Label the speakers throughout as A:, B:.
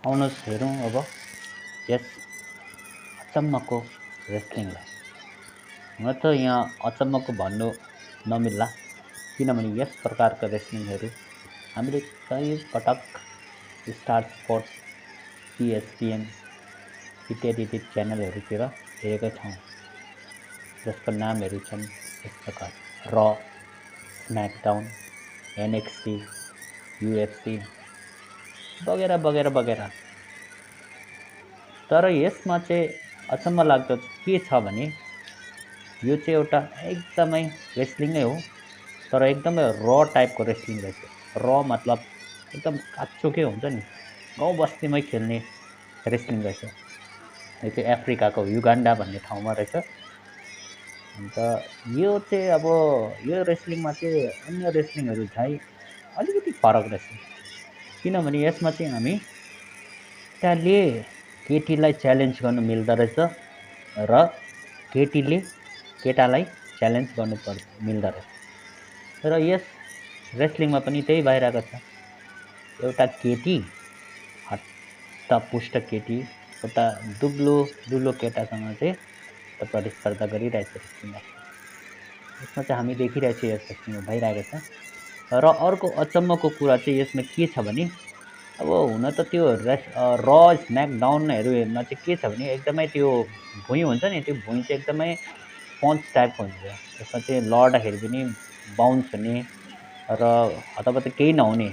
A: आउनुहोस् हेरौँ अब यस अचम्मको रेस्लिङलाई। हुन त यहाँ अचम्मको भन्नु नमिल्ला, किनभने यस प्रकारका रेस्लिङहरू हामीले कई पटक स्टार स्पोर्ट्स, ESPN इत्यादि च्यानलहरूतिर हेरेका छौँ, जसका नामहरू छन् यस प्रकार: र, स्म्याकडाउन, NXT, UFC वगैरह वगैरह वगैरह। तर यसमा चाहिँ अचम्म लाग्दो के छ भने यो चाहिँ एउटा एकदमै रेस्लिङ नै हो, तर एकदमै र टाइपको रेस्लिङ रहेछ। र मतलब एकदम काच्चो के हुन्छ नि, गाउँ बस्तीमै खेल्ने रेस्लिङ रहेछ। यो चाहिँ अफ्रिकाको युगान्डा भन्ने ठाउँमा रहेछ। अन्त यो चाहिँ अब यो रेस्लिङमा चाहिँ अन्य रेस्लिङहरू झैँ अलिकति फरक रहेछ, किनभने यसमा चाहिँ हामी केटाले केटीलाई च्यालेन्ज गर्नु मिल्दो रहेछ र केटीले केटालाई च्यालेन्ज गर्नु मिल्दो रहेछ। र यस रेस्लिङमा पनि त्यही भइरहेको छ। एउटा केटी, हट्टपुष्ट केटी एउटा दुब्लो केटासँग चाहिँ प्रतिस्पर्धा गरिरहेछ रेस्लिङमा। यसमा चाहिँ हामी देखिरहेछौँ यस रेस्लिङमा भइरहेको छ। र अर्को अचम्मको कुरा चाहिँ यसमा के छ भने अब हुन त त्यो र स्म्याकडाउनहरूमा चाहिँ के छ भने एकदमै त्यो भुइँ हुन्छ नि, त्यो भुइँ चाहिँ एकदमै स्पन्ज टाइपको हुन्छ। त्यसमा चाहिँ लड्दाखेरि पनि बाउन्स हुने र हतपत केही नहुने।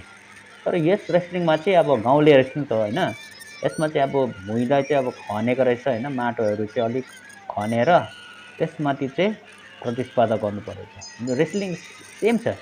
A: तर यस रेस्लिङमा चाहिँ अब गाउँले रेस्लिङ त होइन, यसमा चाहिँ अब भुइँलाई चाहिँ अब खनेको रहेछ होइन, माटोहरू चाहिँ अलिक खनेर त्यसमाथि चाहिँ प्रतिस्पर्धा गर्नु परेछ। रेस्लिङ सेम छ।